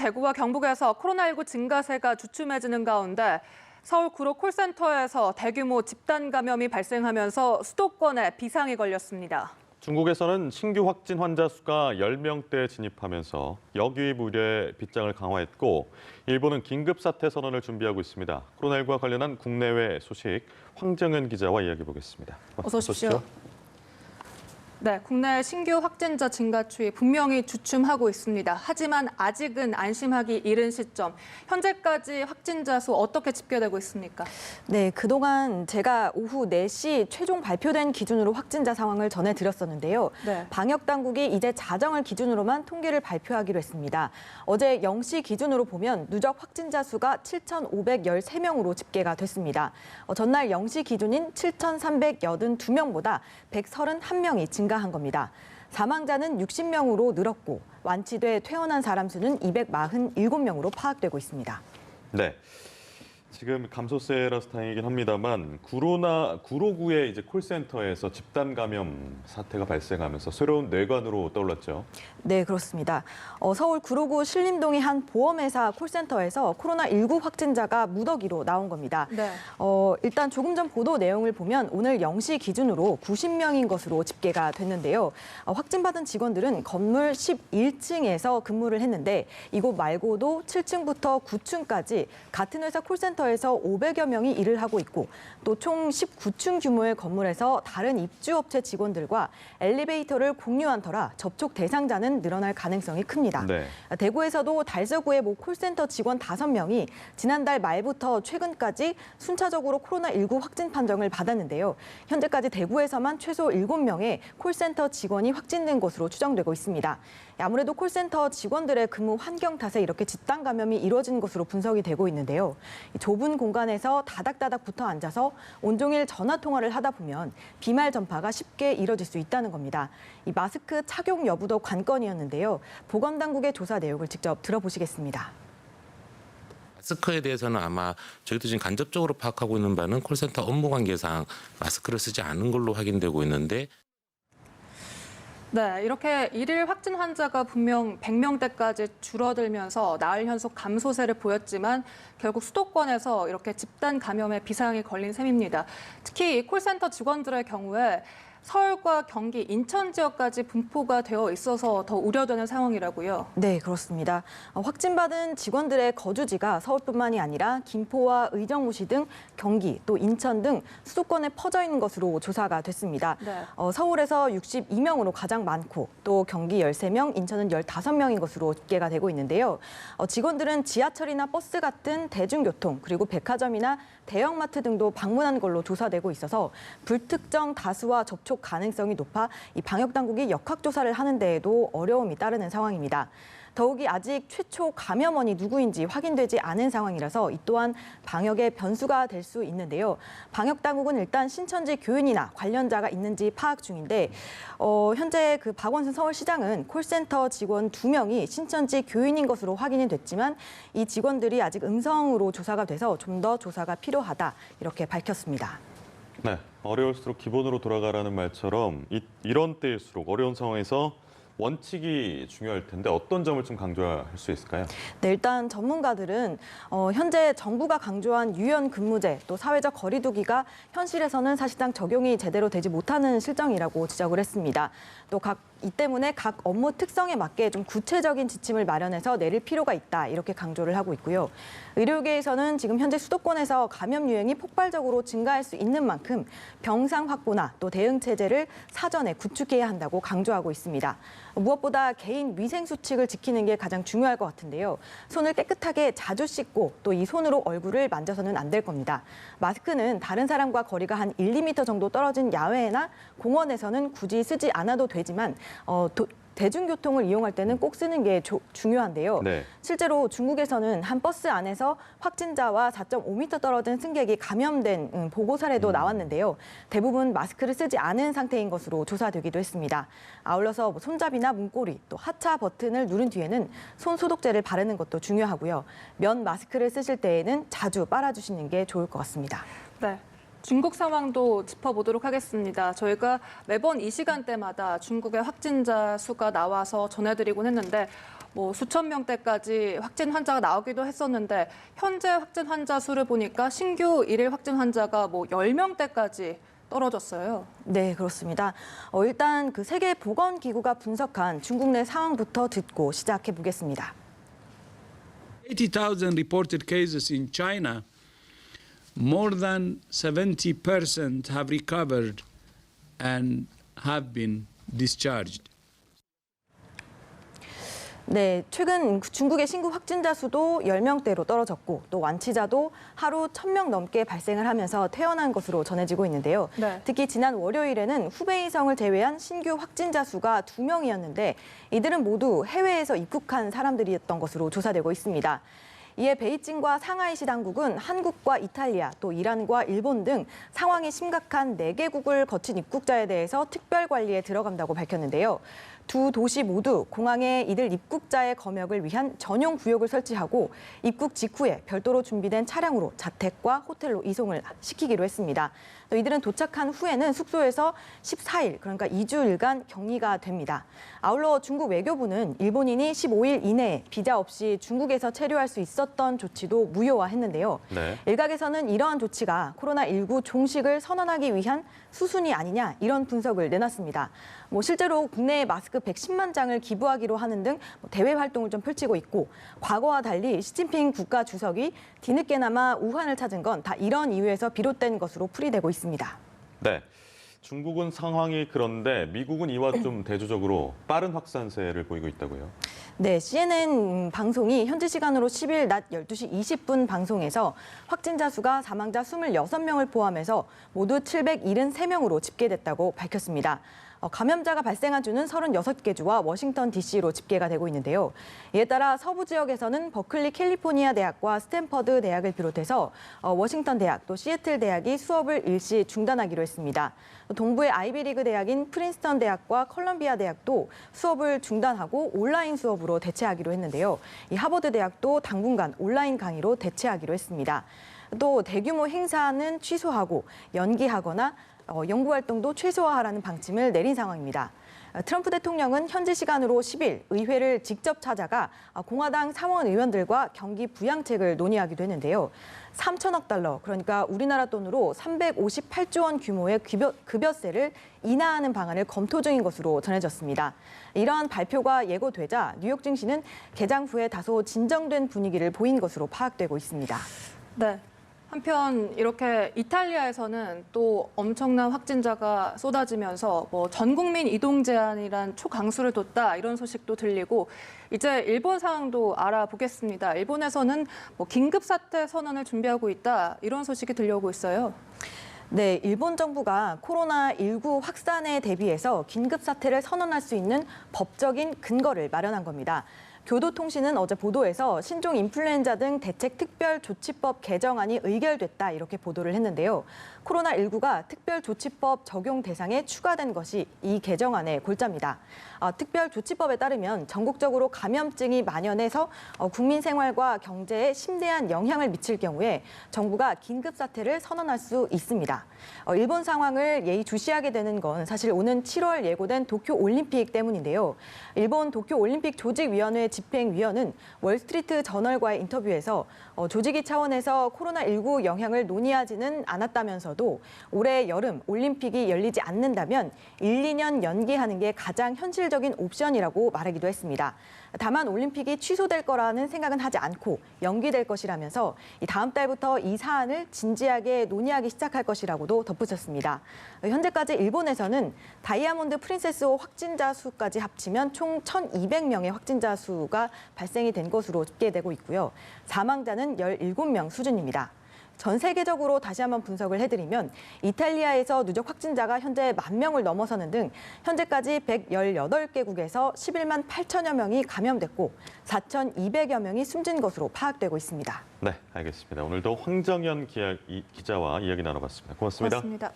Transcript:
대구와 경북에서 코로나19 증가세가 주춤해지는 가운데 서울 구로 콜센터에서 대규모 집단 감염이 발생하면서 수도권에 비상이 걸렸습니다. 중국에서는 신규 확진 환자 수가 10명대에 진입하면서 역유입 우려에 빗장을 강화했고 일본은 긴급사태 선언을 준비하고 있습니다. 코로나19와 관련한 국내외 소식 황정현 기자와 이야기 보겠습니다. 어서 오십시오. 네, 국내 신규 확진자 증가 추이 분명히 주춤하고 있습니다. 하지만 아직은 안심하기 이른 시점. 현재까지 확진자 수 어떻게 집계되고 있습니까? 네, 그동안 제가 오후 4시 최종 발표된 기준으로 확진자 상황을 전해드렸었는데요. 네. 방역 당국이 이제 자정을 기준으로만 통계를 발표하기로 했습니다. 어제 0시 기준으로 보면 누적 확진자 수가 7,513명으로 집계가 됐습니다. 전날 0시 기준인 7,382명보다 131명이 증가한 겁니다. 사망자는 60명으로 늘었고 완치돼 퇴원한 사람 수는 247명으로 파악되고 있습니다. 네. 지금 감소세라서 다행이긴 합니다만 구로구의 이제 콜센터에서 집단 감염 사태가 발생하면서 새로운 뇌관으로 떠올랐죠. 네, 그렇습니다. 서울 구로구 신림동의 한 보험회사 콜센터에서 코로나19 확진자가 무더기로 나온 겁니다. 네. 일단 조금 전 보도 내용을 보면 오늘 0시 기준으로 90명인 것으로 집계가 됐는데요. 확진받은 직원들은 건물 11층에서 근무를 했는데 이곳 말고도 7층부터 9층까지 같은 회사 콜센터에서 500여 명이 일을 하고 있고 또 총 19층 규모의 건물에서 다른 입주업체 직원들과 엘리베이터를 공유한 터라 접촉 대상자는 늘어날 가능성이 큽니다. 네. 대구에서도 달서구의 모 콜센터 직원 5명이 지난달 말부터 최근까지 순차적으로 코로나19 확진 판정을 받았는데요. 현재까지 대구에서만 최소 7명의 콜센터 직원이 확진된 것으로 추정되고 있습니다. 아무래도 콜센터 직원들의 근무 환경 탓에 이렇게 집단 감염이 이루어진 것으로 분석이 되고 있는데요. 좁은 공간에서 다닥다닥 붙어 앉아서 온종일 전화 통화를 하다 보면 비말 전파가 쉽게 이뤄질 수 있다는 겁니다. 이 마스크 착용 여부도 관건이었는데요. 보건당국의 조사 내용을 직접 들어보시겠습니다. 마스크에 대해서는 아마 저희도 지금 간접적으로 파악하고 있는 바는 콜센터 업무 관계상 마스크를 쓰지 않은 걸로 확인되고 있는데 네, 이렇게 일일 확진 환자가 분명 100명대까지 줄어들면서 나흘 연속 감소세를 보였지만 결국 수도권에서 이렇게 집단 감염의 비상이 걸린 셈입니다. 특히 이 콜센터 직원들의 경우에 서울과 경기, 인천 지역까지 분포가 되어 있어서 더 우려되는 상황이라고요. 네, 그렇습니다. 확진받은 직원들의 거주지가 서울뿐만이 아니라 김포와 의정부시 등 경기, 또 인천 등 수도권에 퍼져 있는 것으로 조사가 됐습니다. 네. 서울에서 62명으로 가장 많고 또 경기 13명, 인천은 15명인 것으로 집계가 되고 있는데요. 직원들은 지하철이나 버스 같은 대중교통, 그리고 백화점이나 대형마트 등도 방문한 걸로 조사되고 있어서 불특정 다수와 접촉 가능성이 높아 이 방역 당국이 역학조사를 하는 데에도 어려움이 따르는 상황입니다. 더욱이 아직 최초 감염원이 누구인지 확인되지 않은 상황이라서 이 또한 방역의 변수가 될 수 있는데요. 방역 당국은 일단 신천지 교인이나 관련자가 있는지 파악 중인데 현재 그 박원순 서울시장은 콜센터 직원 2명이 신천지 교인인 것으로 확인이 됐지만 이 직원들이 아직 음성으로 조사가 돼서 좀 더 조사가 필요하다 이렇게 밝혔습니다. 네, 어려울수록 기본으로 돌아가라는 말처럼 이런 때일수록 어려운 상황에서 원칙이 중요할 텐데 어떤 점을 좀 강조할 수 있을까요? 네, 일단 전문가들은 현재 정부가 강조한 유연 근무제 또 사회적 거리 두기가 현실에서는 사실상 적용이 제대로 되지 못하는 실정이라고 지적을 했습니다. 또 이 때문에 각 업무 특성에 맞게 좀 구체적인 지침을 마련해서 내릴 필요가 있다 이렇게 강조를 하고 있고요. 의료계에서는 지금 현재 수도권에서 감염 유행이 폭발적으로 증가할 수 있는 만큼 병상 확보나 또 대응 체제를 사전에 구축해야 한다고 강조하고 있습니다. 무엇보다 개인 위생 수칙을 지키는 게 가장 중요할 것 같은데요. 손을 깨끗하게 자주 씻고 또 이 손으로 얼굴을 만져서는 안 될 겁니다. 마스크는 다른 사람과 거리가 한 1, 2m 정도 떨어진 야외나 공원에서는 굳이 쓰지 않아도 되지만 대중교통을 이용할 때는 꼭 쓰는 게 중요한데요. 네. 실제로 중국에서는 한 버스 안에서 확진자와 4.5m 떨어진 승객이 감염된 보고 사례도 나왔는데요. 대부분 마스크를 쓰지 않은 상태인 것으로 조사되기도 했습니다. 아울러서 손잡이나 문고리, 또 하차 버튼을 누른 뒤에는 손 소독제를 바르는 것도 중요하고요. 면 마스크를 쓰실 때에는 자주 빨아주시는 게 좋을 것 같습니다. 네. 중국 상황도 짚어보도록 하겠습니다. 저희가 매번 이 시간대마다 중국의 확진자 수가 나와서 전해드리곤 했는데 뭐 수천 명대까지 확진 환자가 나오기도 했었는데 현재 확진 환자 수를 보니까 신규 일일 확진 환자가 뭐 10명대까지 떨어졌어요. 네, 그렇습니다. 일단 그 세계보건기구가 분석한 중국 내 상황부터 듣고 시작해 보겠습니다. 80,000 reported cases in China. More than 70% have recovered and have been discharged. 네, 최근 중국의 신규 확진자 수도 10명대로 떨어졌고 또 완치자도 하루 1,000명 넘게 발생을 하면서 퇴원한 것으로 전해지고 있는데요. 네. 특히 지난 월요일에는 후베이성을 제외한 신규 확진자 수가 2명이었는데 이들은 모두 해외에서 입국한 사람들이었던 것으로 조사되고 있습니다. 이에 베이징과 상하이시 당국은 한국과 이탈리아, 또 이란과 일본 등 상황이 심각한 4개국을 거친 입국자에 대해서 특별 관리에 들어간다고 밝혔는데요. 두 도시 모두 공항에 이들 입국자의 검역을 위한 전용 구역을 설치하고 입국 직후에 별도로 준비된 차량으로 자택과 호텔로 이송을 시키기로 했습니다. 또 이들은 도착한 후에는 숙소에서 14일, 그러니까 2주일간 격리가 됩니다. 아울러 중국 외교부는 일본인이 15일 이내에 비자 없이 중국에서 체류할 수 있었던 조치도 무효화했는데요. 네. 일각에서는 이러한 조치가 코로나19 종식을 선언하기 위한 수순이 아니냐 이런 분석을 내놨습니다. 실제로 국내에 마스크 110만 장을 기부하기로 하는 등 대외 활동을 좀 펼치고 있고 과거와 달리 시진핑 국가 주석이 뒤늦게나마 우한을 찾은 건 다 이런 이유에서 비롯된 것으로 풀이되고 있습니다. 네. 중국은 상황이 그런데 미국은 이와 좀 대조적으로 빠른 확산세를 보이고 있다고요. 네, CNN 방송이 현지 시간으로 10일 낮 12시 20분 방송에서 확진자 수가 사망자 26명을 포함해서 모두 773명으로 집계됐다고 밝혔습니다. 감염자가 발생한 주는 36개 주와 워싱턴 DC로 집계가 되고 있는데요. 이에 따라 서부 지역에서는 버클리 캘리포니아 대학과 스탠퍼드 대학을 비롯해서 워싱턴 대학 또 시애틀 대학이 수업을 일시 중단하기로 했습니다. 동부의 아이비리그 대학인 프린스턴 대학과 컬럼비아 대학도 수업을 중단하고 온라인 수업으로 대체하기로 했는데요. 이 하버드 대학도 당분간 온라인 강의로 대체하기로 했습니다. 또 대규모 행사는 취소하고 연기하거나 연구 활동도 최소화하라는 방침을 내린 상황입니다. 트럼프 대통령은 현지 시간으로 10일 의회를 직접 찾아가 공화당 상원 의원들과 경기 부양책을 논의하기도 했는데요. 3천억 달러, 그러니까 우리나라 돈으로 358조 원 규모의 급여세를 인하하는 방안을 검토 중인 것으로 전해졌습니다. 이러한 발표가 예고되자 뉴욕 증시는 개장 후에 다소 진정된 분위기를 보인 것으로 파악되고 있습니다. 네. 한편 이렇게 이탈리아에서는 또 엄청난 확진자가 쏟아지면서 전 국민 이동 제한이란 초강수를 뒀다 이런 소식도 들리고 이제 일본 상황도 알아보겠습니다. 일본에서는 긴급 사태 선언을 준비하고 있다 이런 소식이 들려오고 있어요. 네, 일본 정부가 코로나19 확산에 대비해서 긴급 사태를 선언할 수 있는 법적인 근거를 마련한 겁니다. 교도통신은 어제 보도에서 신종 인플루엔자 등 대책 특별조치법 개정안이 의결됐다 이렇게 보도를 했는데요. 코로나19가 특별조치법 적용 대상에 추가된 것이 이 개정안의 골자입니다. 특별조치법에 따르면 전국적으로 감염증이 만연해서 국민 생활과 경제에 심대한 영향을 미칠 경우에 정부가 긴급사태를 선언할 수 있습니다. 일본 상황을 예의주시하게 되는 건 사실 오는 7월 예고된 도쿄올림픽 때문인데요. 일본 도쿄올림픽 조직위원회 집행위원은 월스트리트 저널과의 인터뷰에서 조직위 차원에서 코로나19 영향을 논의하지는 않았다면서도 올해 여름 올림픽이 열리지 않는다면 1, 2년 연기하는 게 가장 현실적인 옵션이라고 말하기도 했습니다. 다만 올림픽이 취소될 거라는 생각은 하지 않고 연기될 것이라면서 다음 달부터 이 사안을 진지하게 논의하기 시작할 것이라고도 덧붙였습니다. 현재까지 일본에서는 다이아몬드 프린세스호 확진자 수까지 합치면 총 1,200명의 확진자 수가 발생이 된 것으로 집계되고 있고요. 사망자는 17명 수준입니다. 전 세계적으로 다시 한번 분석을 해드리면 이탈리아에서 누적 확진자가 현재 10,000명을 넘어서는 등 현재까지 118개국에서 11만 8천여 명이 감염됐고 4,200여 명이 숨진 것으로 파악되고 있습니다. 네, 알겠습니다. 오늘도 황정연 기자와 이야기 나눠봤습니다. 고맙습니다. 고맙습니다.